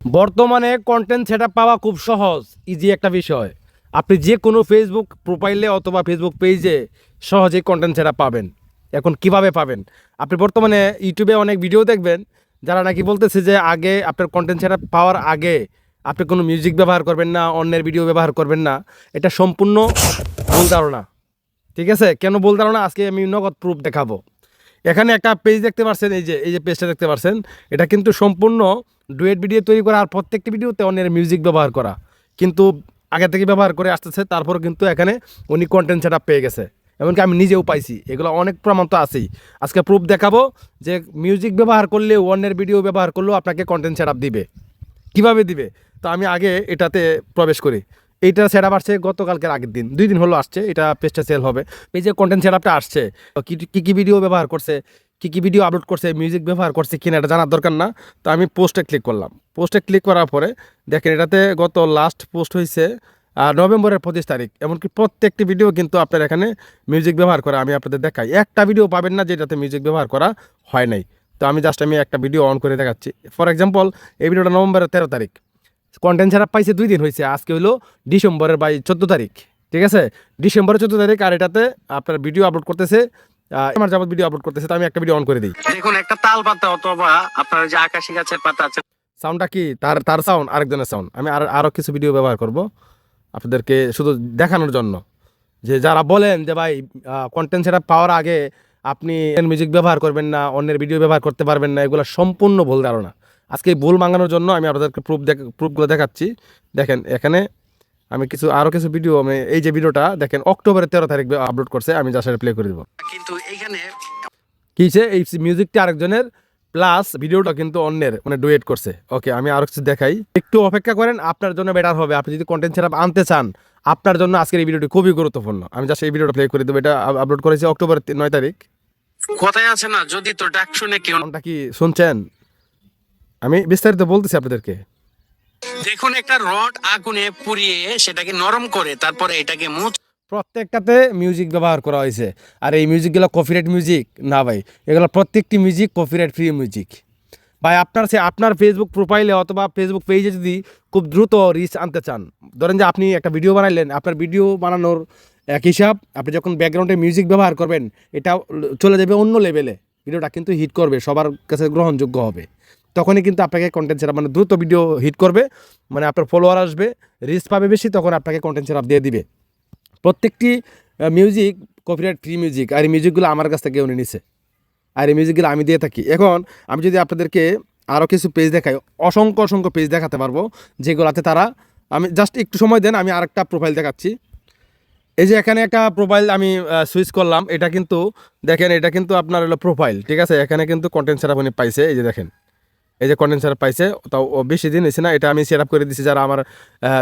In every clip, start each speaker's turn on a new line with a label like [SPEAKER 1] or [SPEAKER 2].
[SPEAKER 1] বর্তমানে content setup পাওয়া খুব সহজ, ইজি একটা বিষয়। আপনি যে কোনো ফেসবুক প্রোফাইলে অথবা ফেসবুক পেজে সহজেই কন্টেন্ট সেটআপ পাবেন। এখন কিভাবে পাবেন? আপনি বর্তমানে ইউটিউবে অনেক ভিডিও দেখবেন, যারা নাকি বলতেছে যে আগে আপনার কন্টেন্ট সেটআপ পাওয়ার আগে আপনি কোনো মিউজিক ব্যবহার করবেন না, অন্যের ভিডিও ব্যবহার করবেন না। এটা সম্পূর্ণ ভুল ধারণা। ঠিক আছে? কেন ভুল ধারণা? আজকে আমি নগদ প্রুফ দেখাবো। এখানে একটা পেজ দেখতে পাচ্ছেন, এই যে পেজটা দেখতে পাচ্ছেন, এটা কিন্তু সম্পূর্ণ ডুয়েট ভিডিও তৈরি করা আর প্রত্যেকটি ভিডিওতে অন্যের মিউজিক ব্যবহার করা, কিন্তু আগে থেকে ব্যবহার করে আসতেছে। তারপরে কিন্তু এখানে উনি কন্টেন্ট সেটআপ পেয়ে গেছে, এমনকি আমি নিজেও পাইছি। এগুলো অনেক প্রমাণ তো আছেই। আজকে প্রুফ দেখাবো যে মিউজিক ব্যবহার করলেও অন্যের ভিডিও ব্যবহার করলেও আপনাকে কন্টেন্ট সেটআপ দিবে। কিভাবে দিবে? তো আমি আগে এটাতে প্রবেশ করি। এইটা সেটআপ আসছে গতকালকের আগের দিন, 2 দিন হলো আসছে। এটা পেজটা সেল হবে। পেজে কন্টেন্ট সেটআপটা আসছে, কী ভিডিও ব্যবহার করছে, কী ভিডিও আপলোড করছে, মিউজিক ব্যবহার করছে কিনা এটা জানার দরকার না। তো আমি পোস্টে ক্লিক করলাম। পোস্টে ক্লিক করার পরে দেখেন এটাতে গত লাস্ট পোস্ট হয়েছে নভেম্বরের 25 তারিখ। এমনকি প্রত্যেকটি ভিডিও কিন্তু আপনার এখানে মিউজিক ব্যবহার করা আমি আপনাদের দেখাই। একটা ভিডিও পাবেন না যেটাতে মিউজিক ব্যবহার করা হয় নাই। তো আমি একটা ভিডিও অন করে দেখাচ্ছি। ফর এক্সাম্পল, এই ভিডিওটা নভেম্বরের 13 তারিখ। কন্টেন্ট সেটআপ পাইছে 2 দিন হয়েছে। আজকে হলো ডিসেম্বরের 14 তারিখ। ঠিক আছে? ডিসেম্বরের 14 তারিখ। আর এটাতে আপনার ভিডিও আপলোড করতেছে, আমার যাবত ভিডিও আপলোড করতেছে। তো আমি একটা ভিডিও অন করে দিই।
[SPEAKER 2] দেখুন, একটা তাল পাতা অথবা আপনার যে আকাশি গাছের পাতা আছে,
[SPEAKER 1] সাউন্ডটা কি তার সাউন্ড, আরেকজনের সাউন্ড। আমি আরও কিছু ভিডিও ব্যবহার করব আপনাদেরকে শুধু দেখানোর জন্য, যে যারা বলেন যে ভাই কন্টেন্ট সেটআপ পাওয়ার আগে আপনি মিউজিক ব্যবহার করবেন না, অন্যের ভিডিও ব্যবহার করতে পারবেন না, এগুলো সম্পূর্ণ ভুল ধারণা। আজকে এই ভুল ভাঙানোর জন্য আমি আপনাদেরকে প্রুফগুলো দেখাচ্ছি। দেখেন এখানে আমি আরও কিছু ভিডিও, আমি এই যে ভিডিওটা দেখেন অক্টোবরের 13 তারিখ আপলোড করছে। আমি যা সেটা প্লে করে দেবো।
[SPEAKER 2] কিন্তু এইখানে
[SPEAKER 1] কী হয়েছে? এই মিউজিকটা আরেকজনের, প্লাস ভিডিওটা কিন্তু অন্যের, মানে ডুয়েট করছে। ওকে, আমি আরও কিছু দেখাই। একটু অপেক্ষা করেন, আপনার জন্য বেটার হবে। আপনি যদি কন্টেন্ট সেটআপ আনতে চান, আপনার জন্য আজকের এই ভিডিওটি খুবই গুরুত্বপূর্ণ। আমি জাস্ট এই ভিডিওটা প্লে করে দেবো। এটা আপলোড করেছি অক্টোবরের 9 তারিখ।
[SPEAKER 2] কথায় আছে না, যদি তো ডাক শুনে কেউ।
[SPEAKER 1] কোনটা কি শুনছেন? আমি বিস্তারিত বলতেছি আপনাদেরকে।
[SPEAKER 2] দেখুন, একটা রড আগুনে পুড়িয়ে সেটাকে নরম করে তারপরে এটাকে
[SPEAKER 1] প্রত্যেকটাতে মিউজিক ব্যবহার করা হয়েছে। আর এই মিউজিকগুলো কপিরাইট মিউজিক না ভাই, এগুলো প্রত্যেকটি মিউজিক কপিরাইট ফ্রি মিউজিক। ভাই আপনার ফেসবুক প্রোফাইলে অথবা ফেসবুক পেজে যদি খুব দ্রুত রিচ আনতে চান, ধরেন যে আপনি একটা ভিডিও বানাইলেন, আপনার ভিডিও বানানোর এক হিসাব, আপনি যখন ব্যাকগ্রাউন্ডে মিউজিক ব্যবহার করবেন, এটা চলে যাবে অন্য লেভেলে। ভিডিওটা কিন্তু হিট করবে, সবার কাছে গ্রহণযোগ্য হবে। তখনই কিন্তু আপনাকে কন্টেন্ট সেটআপ, মানে দ্রুত ভিডিও হিট করবে, মানে আপনার ফলোয়ার আসবে, রিচ পাবে বেশি, তখন আপনাকে কন্টেন্ট সেটআপ দিয়ে দিবে। প্রত্যেকটি মিউজিক কপিরাইট ফ্রি মিউজিক, আর এই মিউজিকগুলো আমার কাছ থেকে উনি নিছে, আর এই মিউজিকগুলো আমি দিয়ে থাকি। এখন আমি যদি আপনাদেরকে আরও কিছু পেজ দেখাই, অসংখ্য পেজ দেখাতে পারবো, যেগুলোতে তারা, আমি জাস্ট একটু সময় দেন, আমি আরেকটা প্রোফাইল দেখাচ্ছি। এই যে এখানে একটা প্রোফাইল আমি সুইচ করলাম। এটা কিন্তু দেখেন, এটা কিন্তু আপনার হলো প্রোফাইল। ঠিক আছে? এখানে কিন্তু কন্টেন্ট সেটআপ উনি পাইছে। এই যে দেখেন, এই যে কন্টেন্ট সেটআপ পাইছে, তাও বেশি দিন হয়েছে না। এটা আমি সেটআপ করে দিচ্ছি। যারা আমার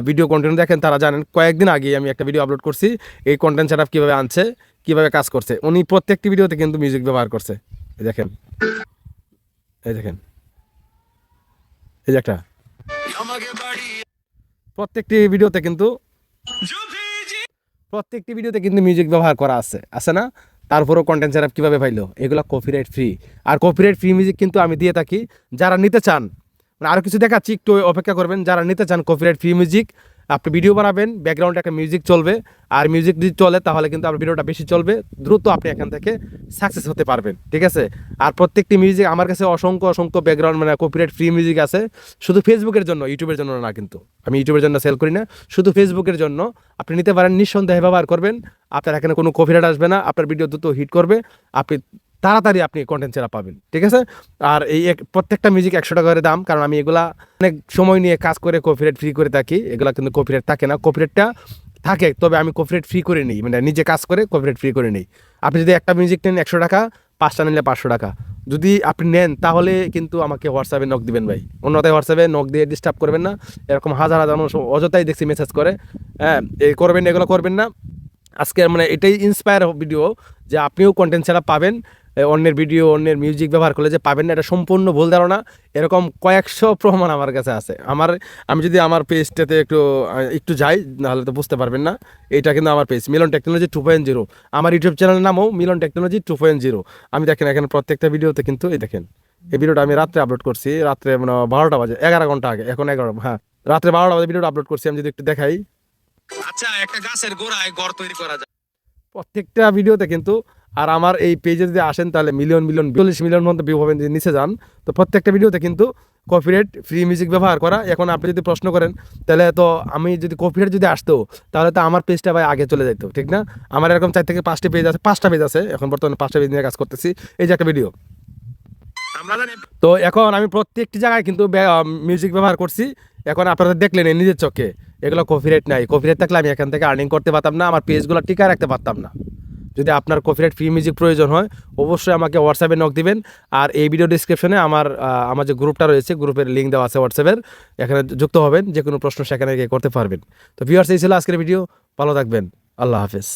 [SPEAKER 1] ভিডিও কন্টেন্ট দেখেন তারা জানেন, কয়েকদিন আগে আমি একটা ভিডিও আপলোড করছি, এই কন্টেন্ট সেটআপ কীভাবে আনছে, কীভাবে কাজ করছে। উনি প্রত্যেকটি ভিডিওতে কিন্তু মিউজিক ব্যবহার করছে। এই দেখেন, এই দেখেন, এই যে একটা প্রত্যেকটি ভিডিওতে কিন্তু মিউজিক ব্যবহার করা আছে না? তারপরেও কন্টেন্ট সেটআপ কীভাবে পাইলো? এগুলো কপিরাইট ফ্রি। আর কপিরাইট ফ্রি মিউজিক কিন্তু আমি দিয়ে থাকি। যারা নিতে চান, মানে আরও কিছু দেখাচ্ছি, একটু অপেক্ষা করবেন। যারা নিতে চান কপিরাইট ফ্রি মিউজিক, আপনি ভিডিও বানাবেন, ব্যাকগ্রাউন্ডে একটা মিউজিক চলবে, আর মিউজিক যদি চলে তাহলে কিন্তু আপনার ভিডিওটা বেশি চলবে, দ্রুত আপনি এখান থেকে সাকসেস হতে পারবেন। ঠিক আছে? আর প্রত্যেকটি মিউজিক আমার কাছে অসংখ্য ব্যাকগ্রাউন্ড, মানে কপিরাইট ফ্রি মিউজিক আছে, শুধু ফেসবুকের জন্য, ইউটিউবের জন্য না। কিন্তু আমি ইউটিউবের জন্য সেল করি না, শুধু ফেসবুকের জন্য। আপনি নিতে পারেন, নিঃসন্দেহে ব্যবহার করবেন। আপনার এখানে কোনো কপিরাইট আসবে না, আপনার ভিডিও দ্রুত হিট করবে, আপনি তাড়াতাড়ি আপনি কন্টেন্ট সেটআপ পাবেন। ঠিক আছে? আর এই প্রত্যেকটা মিউজিক 100 টাকা করে দাম, কারণ আমি এগুলা অনেক সময় নিয়ে কাজ করে কপিরাইট ফ্রি করে থাকি। এগুলা কিন্তু কপিরাইট থাকে না, কপিরাইটটা থাকে, তবে আমি কপিরাইট ফ্রি করে নিই, মানে নিজে কাজ করে কপিরাইট ফ্রি করে নিই। আপনি যদি একটা মিউজিক নেন 100 টাকা, 5টা নিলে 500 টাকা। যদি আপনি নেন তাহলে কিন্তু আমাকে হোয়াটসঅ্যাপে নক দিবেন ভাই, অন্যথায় হোয়াটসঅ্যাপে নক দিয়ে ডিস্টার্ব করবেন না। এরকম হাজার মানুষ অযথাই দেখছি মেসেজ করে, হ্যাঁ, এই করবেন, এগুলো করবেন না। আজকে মানে এটাই ইন্সপায়ার ভিডিও, যে আপনিও কন্টেন্ট সেটআপ পাবেন, অন্যের ভিডিও, অন্যের মিউজিক ব্যবহার করলে যে পাবেন না, এটা সম্পূর্ণ ভুল ধারণা। এরকম কয়েকশো প্রমাণ আমার কাছে আছে। আমি যদি আমার পেজটাতে একটু যাই, নাহলে তো বুঝতে পারবেন না। এটা কিন্তু আমার পেজ মিলন টেকনোলজি 2.0। আমার ইউটিউব চ্যানেলের নামও মিলন টেকনোলজি 2.0। আমি দেখেন এখানে প্রত্যেকটা ভিডিওতে কিন্তু এই দেখেন এই ভিডিওটা আমি রাত্রে আপলোড করছি, রাত্রে মানে 12টা বাজে, 11 ঘন্টা আগে, এখন 11, হ্যাঁ রাত্রে 12টা বাজে ভিডিওটা আপলোড করছি। আমি যদি একটু দেখাই,
[SPEAKER 2] আচ্ছা, একটা গাছের গোড়ায় ঘর তৈরি করা যায়।
[SPEAKER 1] প্রত্যেকটা ভিডিওতে কিন্তু, আর আমার এই পেজে যদি আসেন তাহলে মিলিয়ন মিলিয়ন 40 মিলিয়ন মতো ভিউ পাবেন যদি নিচে যান। তো প্রত্যেকটা ভিডিওতে কিন্তু কপিরাইট ফ্রি মিউজিক ব্যবহার করা। এখন আপনি যদি প্রশ্ন করেন তাহলে তো আমি যদি কপিরাইট যদি আসতো তাহলে তো আমার পেজটা ভাই আগে চলে যেত, ঠিক না? আমার এরকম 4 থেকে 5টা পেজ আছে, 5টা পেজ আছে এখন বর্তমানে, 5টা পেজ নিয়ে কাজ করতেছি। এই যে একটা ভিডিও,
[SPEAKER 2] আমরা জানি
[SPEAKER 1] তো এখন আমি প্রত্যেকটি জায়গায় কিন্তু মিউজিক ব্যবহার করছি। এখন আপনারা দেখলেন এই নিজের চোখে, এগুলো কপিরাইট নাই। কপিরাইট থাকলে আমি এখান থেকে আর্নিং করতে পারতাম না, আমার পেজগুলো টিকায় রাখতে পারতাম না। যদি আপনার কপিরাইট ফ্রি মিউজিক প্রয়োজন হয় অবশ্যই আমাকে হোয়াটসঅ্যাপে নক দিবেন। আর এই ভিডিও ডিসক্রিপশনে আমার যে গ্রুপটা রয়েছে, গ্রুপের লিঙ্ক দেওয়া আছে হোয়াটসঅ্যাপের, এখানে যুক্ত হবেন, যে কোনো প্রশ্ন সেখানে গিয়ে করতে পারবেন। তো ভিউয়ার্স, এই ছিল আজকের ভিডিও, ভালো থাকবেন, আল্লাহ হাফেজ।